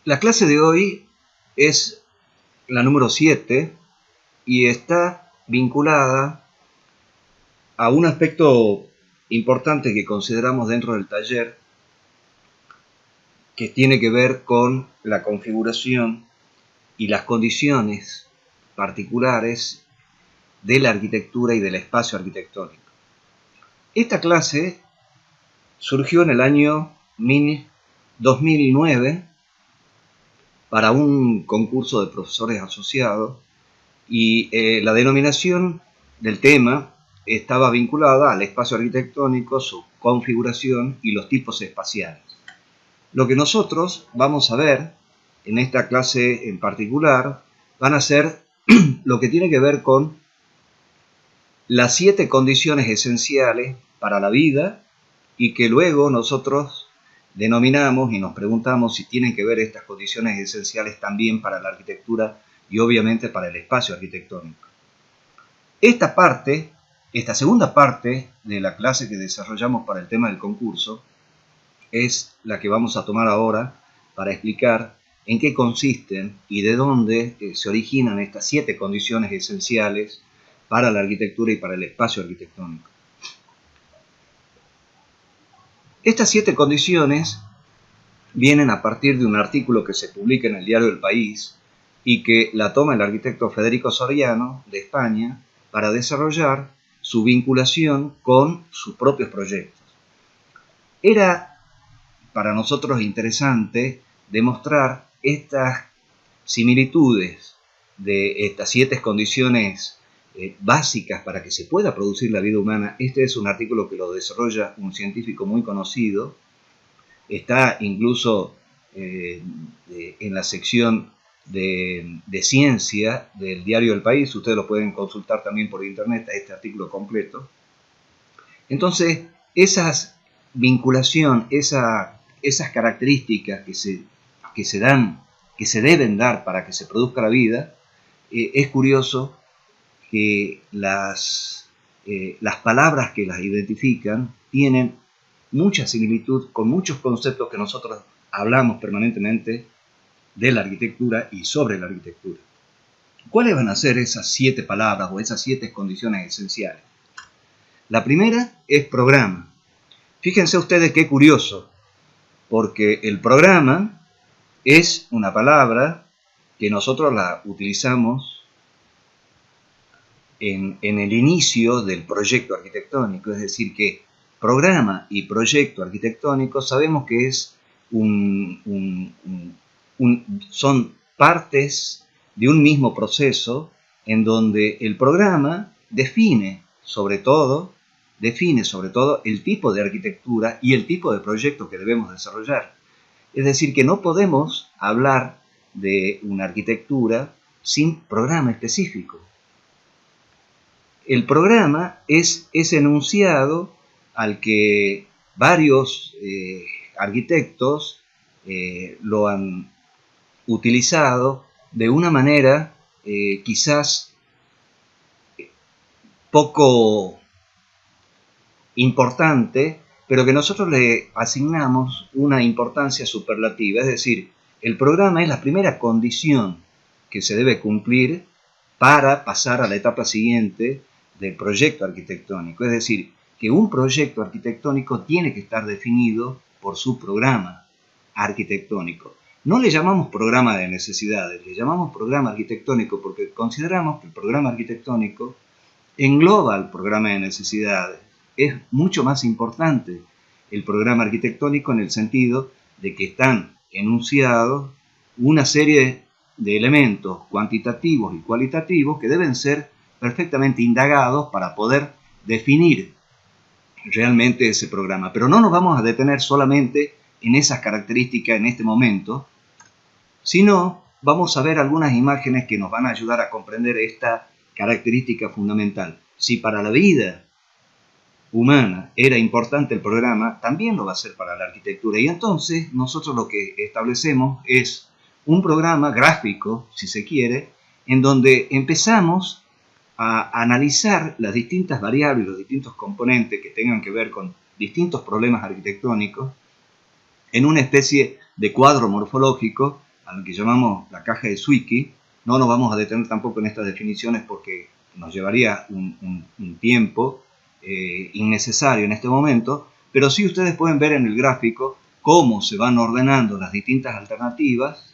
La clase de hoy es la número 7 y está vinculada a un aspecto importante que consideramos dentro del taller, que tiene que ver con la configuración y las condiciones particulares de la arquitectura y del espacio arquitectónico. Esta clase surgió en el año 2009 para un concurso de profesores asociados y la denominación del tema estaba vinculada al espacio arquitectónico, su configuración y los tipos espaciales. Lo que nosotros vamos a ver en esta clase en particular van a ser lo que tiene que ver con las 7 condiciones esenciales para la vida y que luego nosotros denominamos y nos preguntamos si tienen que ver estas condiciones esenciales también para la arquitectura y obviamente para el espacio arquitectónico. Esta segunda parte de la clase que desarrollamos para el tema del concurso es la que vamos a tomar ahora para explicar en qué consisten y de dónde se originan estas 7 condiciones esenciales para la arquitectura y para el espacio arquitectónico. Estas 7 condiciones vienen a partir de un artículo que se publica en el diario El País y que la toma el arquitecto Federico Soriano de España para desarrollar su vinculación con sus propios proyectos. Era para nosotros interesante demostrar estas similitudes de estas 7 condiciones básicas para que se pueda producir la vida humana. Este es un artículo que lo desarrolla un científico muy conocido, está incluso en la sección de ciencia del diario El País, ustedes lo pueden consultar también por internet, este artículo completo. Entonces, esas vinculación, esas características que se deben dar para que se produzca la vida, es curioso que las palabras que las identifican tienen mucha similitud con muchos conceptos que nosotros hablamos permanentemente de la arquitectura y sobre la arquitectura. ¿Cuáles van a ser esas 7 palabras o esas 7 condiciones esenciales? La primera es programa. Fíjense ustedes qué curioso, porque el programa es una palabra que nosotros la utilizamos en el inicio del proyecto arquitectónico, es decir, que programa y proyecto arquitectónico sabemos que es son partes de un mismo proceso en donde el programa define sobre todo el tipo de arquitectura y el tipo de proyecto que debemos desarrollar. Es decir, que no podemos hablar de una arquitectura sin programa específico. El programa es ese enunciado al que varios arquitectos lo han utilizado de una manera quizás poco importante, pero que nosotros le asignamos una importancia superlativa. Es decir, el programa es la primera condición que se debe cumplir para pasar a la etapa siguiente del proyecto arquitectónico. Es decir, que un proyecto arquitectónico tiene que estar definido por su programa arquitectónico. No le llamamos programa de necesidades, le llamamos programa arquitectónico porque consideramos que el programa arquitectónico engloba el programa de necesidades. Es mucho más importante el programa arquitectónico en el sentido de que están enunciados una serie de elementos cuantitativos y cualitativos que deben ser perfectamente indagados para poder definir realmente ese programa. Pero no nos vamos a detener solamente en esas características en este momento, sino vamos a ver algunas imágenes que nos van a ayudar a comprender esta característica fundamental. Si para la vida humana era importante el programa, también lo va a ser para la arquitectura. Y entonces nosotros lo que establecemos es un programa gráfico, si se quiere, en donde empezamos a analizar las distintas variables, los distintos componentes que tengan que ver con distintos problemas arquitectónicos en una especie de cuadro morfológico a lo que llamamos la caja de Zwicky. No nos vamos a detener tampoco en estas definiciones porque nos llevaría un tiempo innecesario en este momento, pero sí ustedes pueden ver en el gráfico cómo se van ordenando las distintas alternativas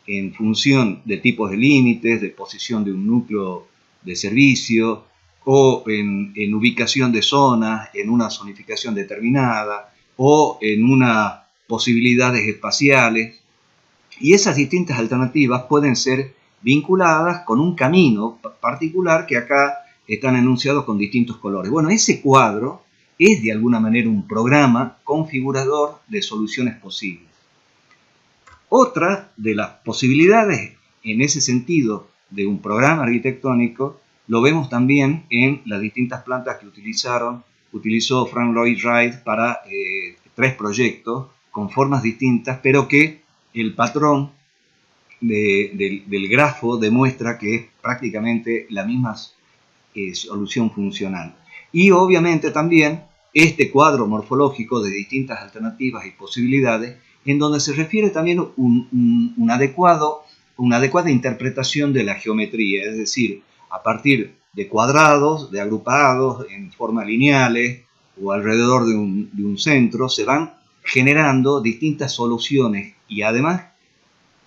en función de tipos de límites, de posición de un núcleo de servicio o en ubicación de zonas, en una zonificación determinada o en unas posibilidades espaciales. Y esas distintas alternativas pueden ser vinculadas con un camino particular que acá están enunciados con distintos colores. Bueno, ese cuadro es de alguna manera un programa configurador de soluciones posibles. Otra de las posibilidades en ese sentido de un programa arquitectónico lo vemos también en las distintas plantas que utilizó Frank Lloyd Wright para 3 proyectos con formas distintas, pero que el patrón del grafo demuestra que es prácticamente la misma solución funcional. Y obviamente también este cuadro morfológico de distintas alternativas y posibilidades, en donde se refiere también una adecuada interpretación de la geometría, es decir, a partir de cuadrados, de agrupados en formas lineales o alrededor de un centro, se van generando distintas soluciones y además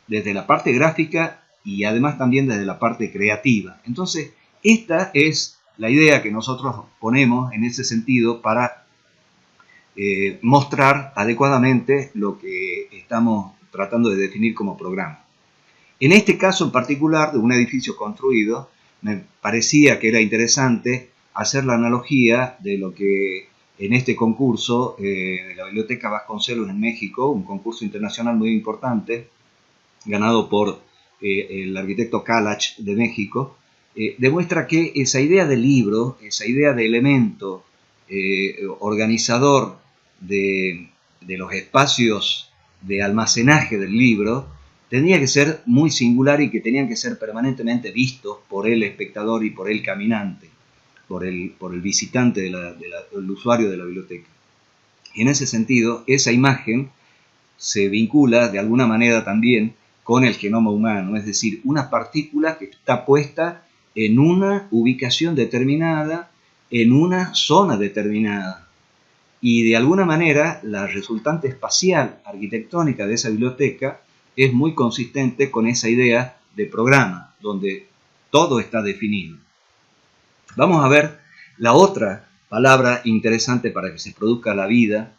desde la parte gráfica y además también desde la parte creativa. Entonces, esta es la idea que nosotros ponemos en ese sentido para mostrar adecuadamente lo que estamos tratando de definir como programa. En este caso en particular de un edificio construido, me parecía que era interesante hacer la analogía de lo que en este concurso de la Biblioteca Vasconcelos en México, un concurso internacional muy importante, ganado por el arquitecto Kalach de México, demuestra que esa idea de libro, esa idea de elemento organizador de los espacios de almacenaje del libro, tenía que ser muy singular y que tenían que ser permanentemente vistos por el espectador y por el caminante, por el visitante, del usuario de la biblioteca. Y en ese sentido, esa imagen se vincula de alguna manera también con el genoma humano, es decir, una partícula que está puesta en una ubicación determinada, en una zona determinada. Y de alguna manera la resultante espacial arquitectónica de esa biblioteca es muy consistente con esa idea de programa, donde todo está definido. Vamos a ver la otra palabra interesante para que se produzca la vida,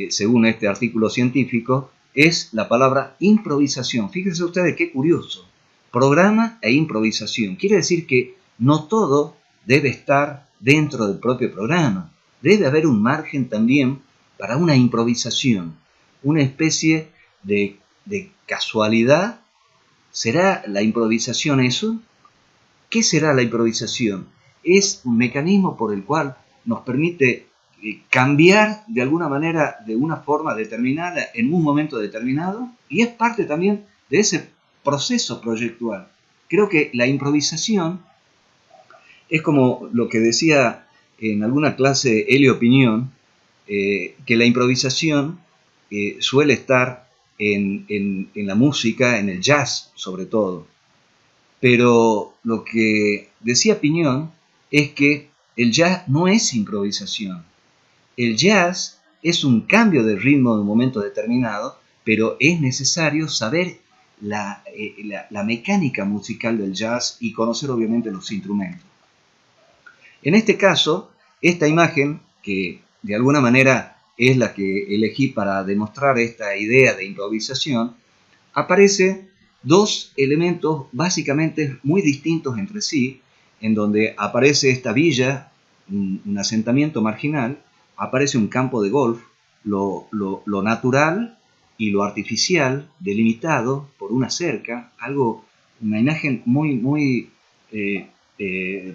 según este artículo científico, es la palabra improvisación. Fíjense ustedes qué curioso. Programa e improvisación. Quiere decir que no todo debe estar dentro del propio programa. Debe haber un margen también para una improvisación, una especie de casualidad. ¿Será la improvisación eso? ¿Qué será la improvisación? Es un mecanismo por el cual nos permite cambiar de alguna manera, de una forma determinada, en un momento determinado, y es parte también de ese proceso proyectual. Creo que la improvisación es como lo que decía en alguna clase Elio Piñón, que la improvisación suele estar en la música, en el jazz sobre todo. Pero lo que decía Piñón es que el jazz no es improvisación. El jazz es un cambio de ritmo en un momento determinado, pero es necesario saber la mecánica musical del jazz y conocer obviamente los instrumentos. En este caso, esta imagen, que de alguna manera es la que elegí para demostrar esta idea de improvisación, aparece dos elementos básicamente muy distintos entre sí, en donde aparece esta villa, un asentamiento marginal, aparece un campo de golf, lo natural y lo artificial delimitado por una cerca, una imagen muy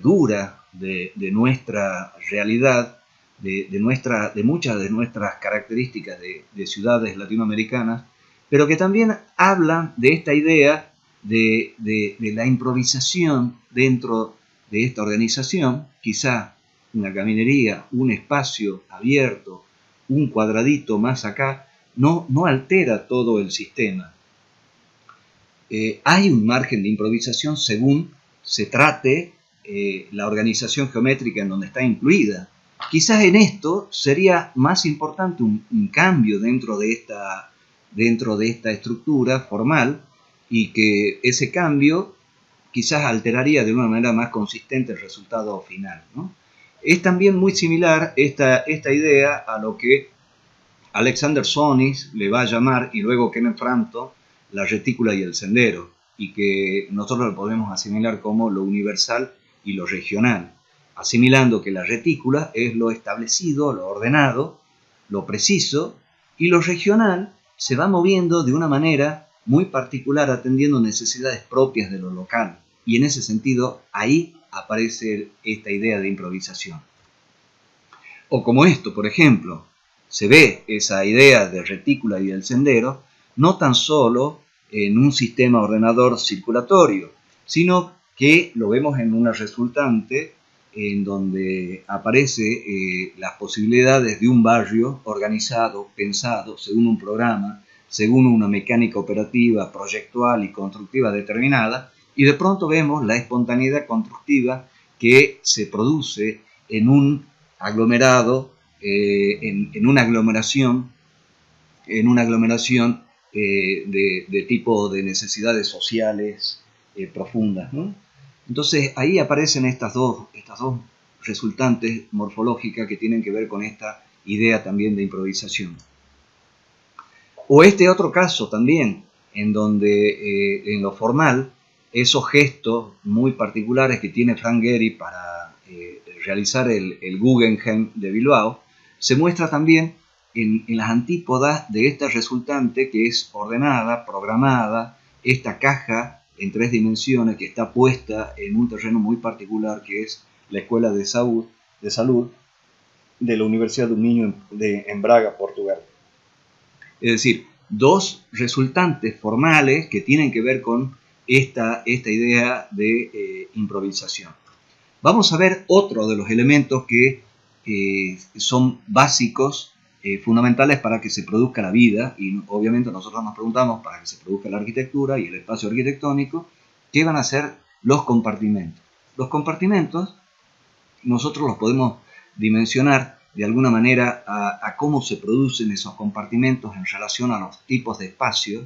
dura de nuestra realidad, de muchas de nuestras características de ciudades latinoamericanas, pero que también habla de esta idea de la improvisación dentro de esta organización, quizá una caminería, un espacio abierto, un cuadradito más acá, no altera todo el sistema. hay un margen de improvisación según se trate la organización geométrica en donde está incluida. Quizás en esto sería más importante un cambio dentro de esta estructura formal, y que ese cambio quizás alteraría de una manera más consistente el resultado final, ¿no? Es también muy similar esta idea a lo que Alexander Sonis le va a llamar, y luego Kenneth Frampton, la retícula y el sendero, y que nosotros lo podemos asimilar como lo universal y lo regional, asimilando que la retícula es lo establecido, lo ordenado, lo preciso, y lo regional se va moviendo de una manera muy particular, atendiendo necesidades propias de lo local, y en ese sentido ahí aparece esta idea de improvisación. O como esto, por ejemplo, se ve esa idea de retícula y del sendero no tan solo en un sistema ordenador circulatorio, sino que lo vemos en una resultante en donde aparece las posibilidades de un barrio organizado, pensado según un programa, según una mecánica operativa, proyectual y constructiva determinada, y de pronto vemos la espontaneidad constructiva que se produce en un aglomerado, en una aglomeración de tipo de necesidades sociales profundas, ¿no? Entonces ahí aparecen estas dos resultantes morfológicas que tienen que ver con esta idea también de improvisación. O este otro caso también, en donde en lo formal, esos gestos muy particulares que tiene Frank Gehry para realizar el Guggenheim de Bilbao, se muestra también en las antípodas de esta resultante que es ordenada, programada, esta caja en 3 dimensiones que está puesta en un terreno muy particular que es la Escuela de Salud de la Universidad do Minho en Braga, Portugal. Es decir, dos resultantes formales que tienen que ver con esta idea de improvisación. Vamos a ver otro de los elementos que son básicos, fundamentales para que se produzca la vida, y obviamente nosotros nos preguntamos, para que se produzca la arquitectura y el espacio arquitectónico, ¿qué van a ser los compartimentos? Los compartimentos nosotros los podemos dimensionar de alguna manera a cómo se producen esos compartimentos en relación a los tipos de espacios,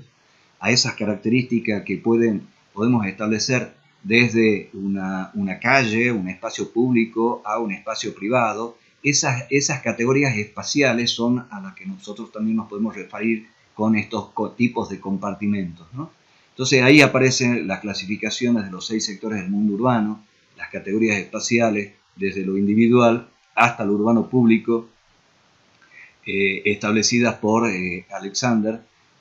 a esas características que podemos establecer desde una calle, un espacio público, a un espacio privado. Esas categorías espaciales son a las que nosotros también nos podemos referir con estos tipos de compartimentos, ¿no? Entonces ahí aparecen las clasificaciones de los 6 sectores del mundo urbano, las categorías espaciales, desde lo individual hasta lo urbano público, establecidas por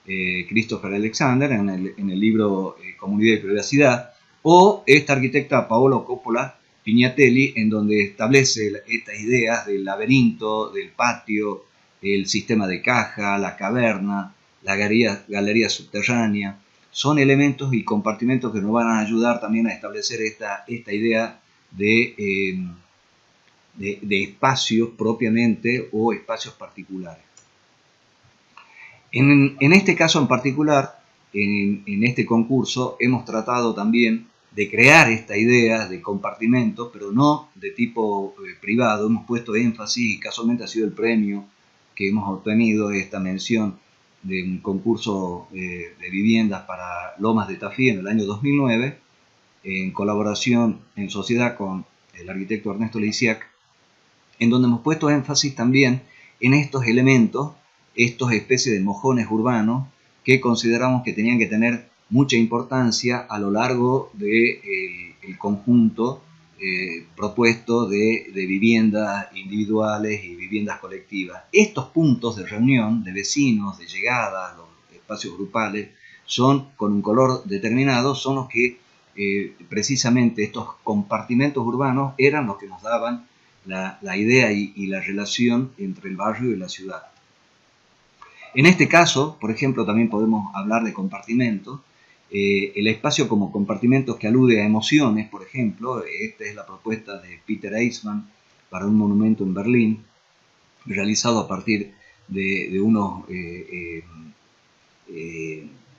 Christopher Alexander en el libro Comunidad y Privacidad, o esta arquitecta Paolo Coppola Pignatelli, en donde establece estas ideas del laberinto, del patio, el sistema de caja, la caverna, la galería subterránea. Son elementos y compartimentos que nos van a ayudar también a establecer esta idea de espacios propiamente o espacios particulares. En este caso en particular, en este concurso, hemos tratado también de crear esta idea de compartimentos, pero no de tipo privado. Hemos puesto énfasis, y casualmente ha sido el premio que hemos obtenido, esta mención de un concurso de viviendas para Lomas de Tafí en el año 2009, en colaboración, en sociedad con el arquitecto Ernesto Leiciac, en donde hemos puesto énfasis también en estos elementos, estos especies de mojones urbanos que consideramos que tenían que tener mucha importancia a lo largo del conjunto propuesto de viviendas individuales y viviendas colectivas. Estos puntos de reunión de vecinos, de llegada, los espacios grupales, son con un color determinado, son los que precisamente estos compartimentos urbanos eran los que nos daban la idea y la relación entre el barrio y la ciudad. En este caso, por ejemplo, también podemos hablar de compartimentos. El espacio como compartimentos que alude a emociones, por ejemplo, esta es la propuesta de Peter Eisman para un monumento en Berlín, realizado a partir de unos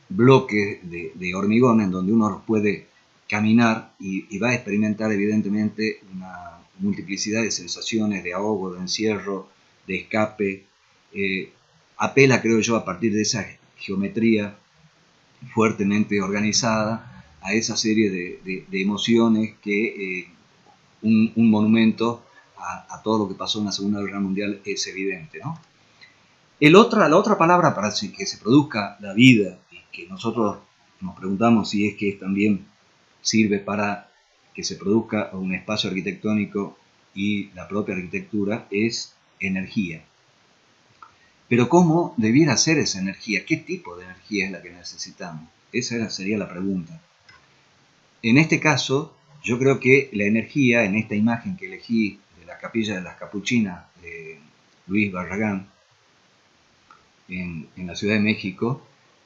bloques de hormigón en donde uno puede caminar y va a experimentar evidentemente una multiplicidad de sensaciones, de ahogo, de encierro, de escape. Apela, creo yo, a partir de esa geometría fuertemente organizada, a esa serie de emociones que un monumento a todo lo que pasó en la Segunda Guerra Mundial es evidente, ¿no? La otra palabra para que se produzca la vida y que nosotros nos preguntamos si es que también sirve para que se produzca un espacio arquitectónico y la propia arquitectura es energía. Pero ¿cómo debiera ser esa energía? ¿Qué tipo de energía es la que necesitamos? Esa sería la pregunta. En este caso, yo creo que la energía, en esta imagen que elegí de la Capilla de las Capuchinas de Luis Barragán, en la Ciudad de México,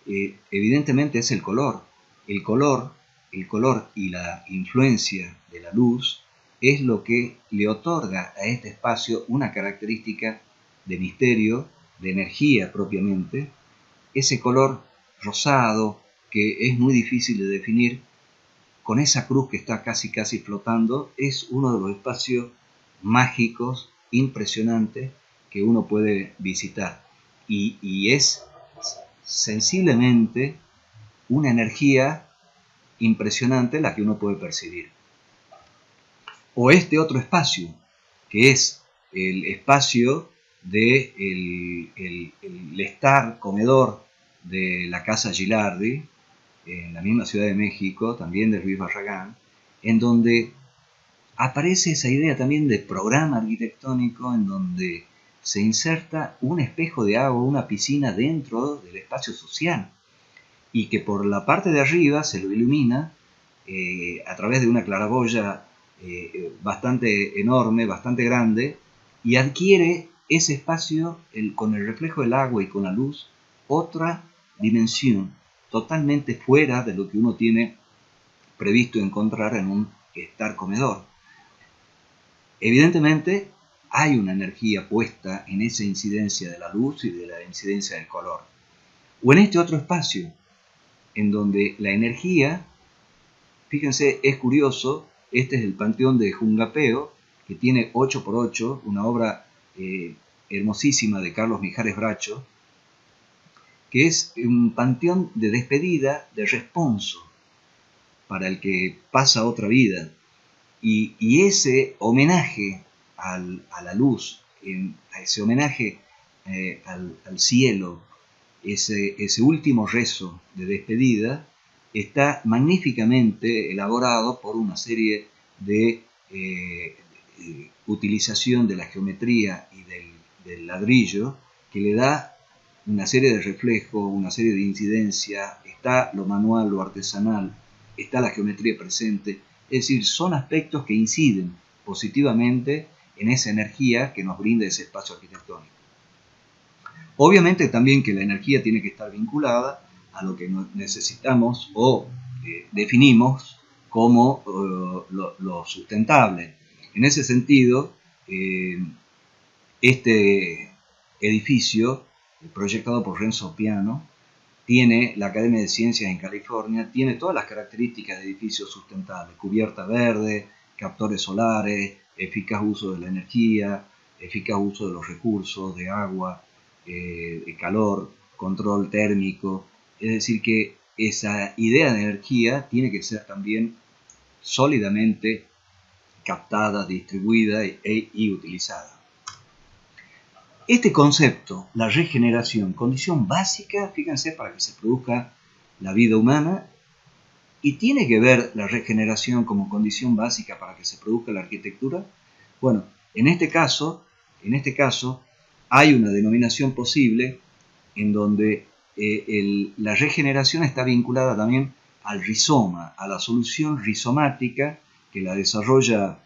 evidentemente es el color. El color, el color y la influencia de la luz es lo que le otorga a este espacio una característica de misterio, de energía propiamente. Ese color rosado que es muy difícil de definir, con esa cruz que está casi flotando, es uno de los espacios mágicos, impresionantes, que uno puede visitar. Y es sensiblemente una energía impresionante la que uno puede percibir. O este otro espacio, que es el espacio de el estar comedor de la Casa Gilardi, en la misma Ciudad de México, también de Luis Barragán, en donde aparece esa idea también de programa arquitectónico en donde se inserta un espejo de agua, una piscina dentro del espacio social y que por la parte de arriba se lo ilumina a través de una claraboya bastante enorme, bastante grande, y adquiere ese espacio con el reflejo del agua y con la luz otra dimensión totalmente fuera de lo que uno tiene previsto encontrar en un estar comedor. Evidentemente hay una energía puesta en esa incidencia de la luz y de la incidencia del color. O en este otro espacio, en donde la energía, fíjense, es curioso, este es el Panteón de Jungapeo, que tiene 8x8, una obra hermosísima de Carlos Mijares Bracho, que es un panteón de despedida, de responso, para el que pasa otra vida. Y ese homenaje a la luz, a ese homenaje al cielo, ese último rezo de despedida, está magníficamente elaborado por una serie de utilización de la geometría y del ladrillo que le da una serie de reflejos, una serie de incidencia, está lo manual, lo artesanal, está la geometría presente, es decir, son aspectos que inciden positivamente en esa energía que nos brinda ese espacio arquitectónico. Obviamente también que la energía tiene que estar vinculada a lo que necesitamos o definimos como lo sustentable. En ese sentido, este edificio, proyectado por Renzo Piano, tiene la Academia de Ciencias en California, tiene todas las características de edificio sustentable, cubierta verde, captores solares, eficaz uso de la energía, eficaz uso de los recursos, de agua, de calor, control térmico. Es decir, que esa idea de energía tiene que ser también sólidamente captada, distribuida y utilizada. Este concepto, la regeneración, condición básica, fíjense, para que se produzca la vida humana, y tiene que ver la regeneración como condición básica para que se produzca la arquitectura. Bueno, en este caso hay una denominación posible en donde la regeneración está vinculada también al rizoma, a la solución rizomática que la desarrolla,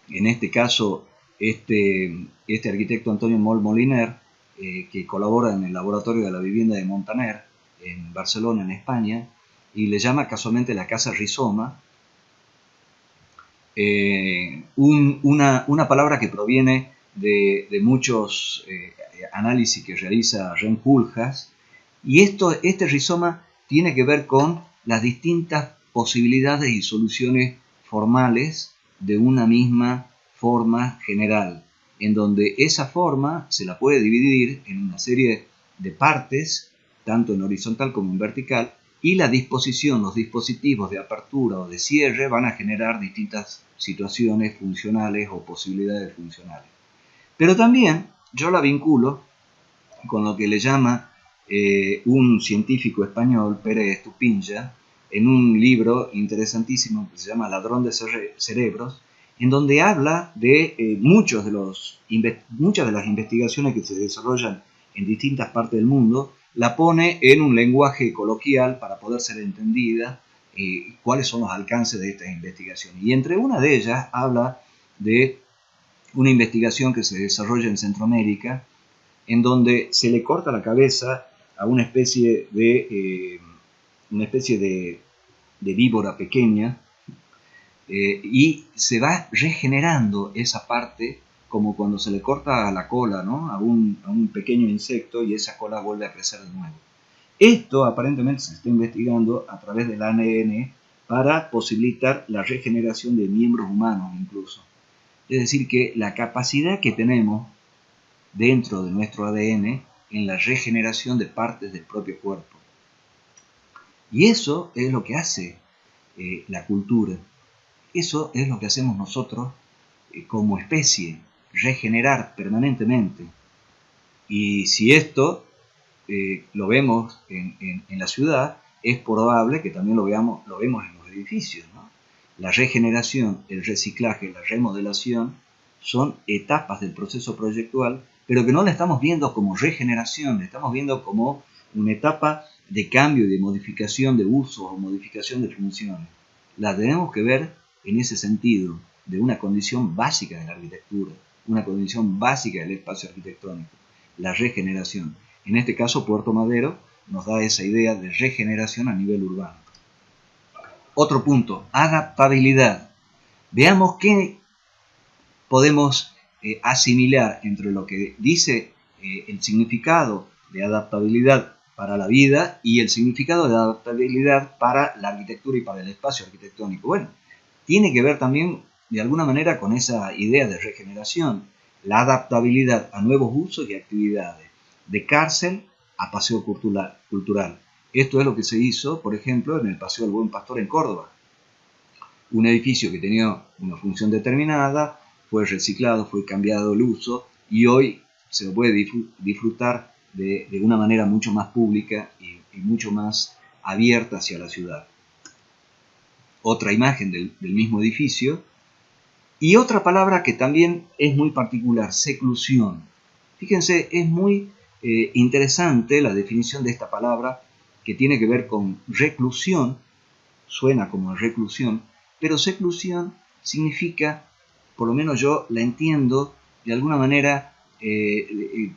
en este caso, este arquitecto Antonio Moll Moliner, que colabora en el Laboratorio de la Vivienda de Montaner, en Barcelona, en España, y le llama casualmente la casa rizoma, una palabra que proviene de muchos análisis que realiza Rem Koolhaas, y este rizoma tiene que ver con las distintas posibilidades y soluciones formales de una misma forma general, en donde esa forma se la puede dividir en una serie de partes, tanto en horizontal como en vertical, y la disposición, los dispositivos de apertura o de cierre van a generar distintas situaciones funcionales o posibilidades funcionales. Pero también yo la vinculo con lo que le llama un científico español, Pérez Estupinja, en un libro interesantísimo que se llama Ladrón de Cerebros, en donde habla de muchas de las investigaciones que se desarrollan en distintas partes del mundo, la pone en un lenguaje coloquial para poder ser entendida, cuáles son los alcances de estas investigaciones. Y entre una de ellas habla de una investigación que se desarrolla en Centroamérica, en donde se le corta la cabeza a una especie de víbora pequeña, y se va regenerando esa parte como cuando se le corta la cola, ¿no?, a un pequeño insecto, y esa cola vuelve a crecer de nuevo. Esto aparentemente se está investigando a través del ADN para posibilitar la regeneración de miembros humanos incluso. Es decir, que la capacidad que tenemos dentro de nuestro ADN en la regeneración de partes del propio cuerpo. Y eso es lo que hace la cultura. Eso es lo que hacemos nosotros como especie, regenerar permanentemente. Y si esto lo vemos en la ciudad, es probable que también lo vemos en los edificios, ¿no? La regeneración, el reciclaje, la remodelación son etapas del proceso proyectual, pero que no la estamos viendo como regeneración, la estamos viendo como una etapa de cambio y de modificación de usos o modificación de funciones. La tenemos que ver en ese sentido, de una condición básica de la arquitectura, una condición básica del espacio arquitectónico, la regeneración. En este caso, Puerto Madero nos da esa idea de regeneración a nivel urbano. Otro punto, adaptabilidad. Veamos qué podemos asimilar entre lo que dice el significado de adaptabilidad para la vida y el significado de adaptabilidad para la arquitectura y para el espacio arquitectónico. Bueno, tiene que ver también de alguna manera con esa idea de regeneración, la adaptabilidad a nuevos usos y actividades, de cárcel a paseo cultural. Esto es lo que se hizo, por ejemplo, en el Paseo del Buen Pastor en Córdoba. Un edificio que tenía una función determinada, fue reciclado, fue cambiado el uso, y hoy se lo puede disfrutar de una manera mucho más pública y mucho más abierta hacia la ciudad. Otra imagen del mismo edificio. Y otra palabra que también es muy particular, seclusión. Fíjense, es muy interesante la definición de esta palabra, que tiene que ver con reclusión, suena como reclusión, pero seclusión significa, por lo menos yo la entiendo de alguna manera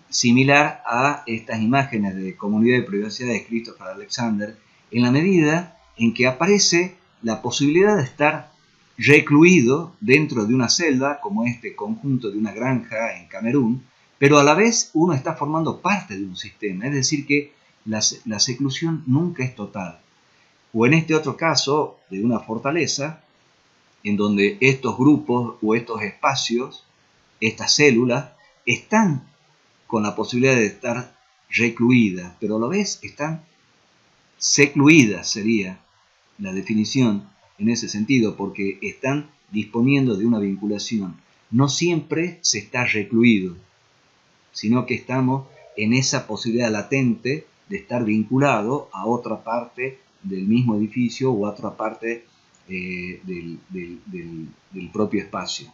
similar a estas imágenes de Comunidad de Privacidad de Christopher Alexander, en la medida en que aparece la posibilidad de estar recluido dentro de una celda, como este conjunto de una granja en Camerún, pero a la vez uno está formando parte de un sistema, es decir que la seclusión nunca es total. O en este otro caso, de una fortaleza, en donde estos grupos o estos espacios, estas células, están con la posibilidad de estar recluidas, pero a la vez están secluidas, sería la definición en ese sentido, porque están disponiendo de una vinculación. No siempre se está recluido, sino que estamos en esa posibilidad latente de estar vinculado a otra parte del mismo edificio o a otra parte del propio espacio.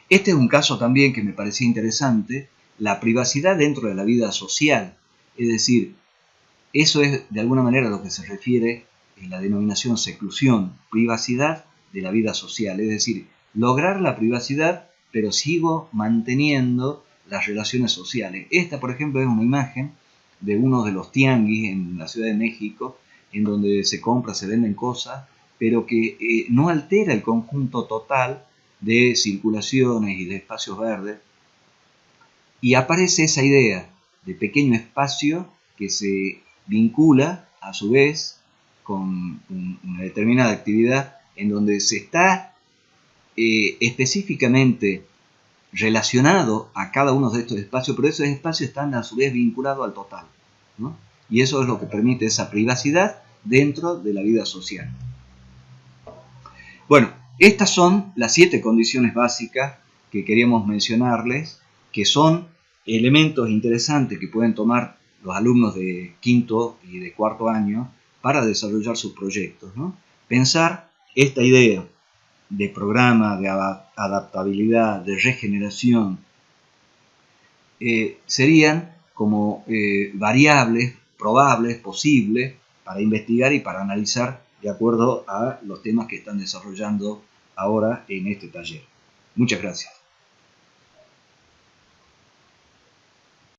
Este es un caso también que me parecía interesante, la privacidad dentro de la vida social, es decir, eso es de alguna manera a lo que se refiere en la denominación seclusión, privacidad de la vida social, es decir, lograr la privacidad pero sigo manteniendo las relaciones sociales. Esta, por ejemplo, es una imagen de uno de los tianguis en la Ciudad de México, en donde se compra, se venden cosas, pero que no altera el conjunto total de circulaciones y de espacios verdes. Y aparece esa idea de pequeño espacio que se vincula a su vez con una determinada actividad en donde se está específicamente relacionado a cada uno de estos espacios, pero esos espacios están a su vez vinculados al total, ¿no? Y eso es lo que permite esa privacidad dentro de la vida social. Bueno, estas son las 7 condiciones básicas que queríamos mencionarles, que son elementos interesantes que pueden tomar los alumnos de quinto y de cuarto año para desarrollar sus proyectos, ¿no? Pensar esta idea de programa, de adaptabilidad, de regeneración, serían como variables probables, posibles, para investigar y para analizar de acuerdo a los temas que están desarrollando ahora en este taller. Muchas gracias.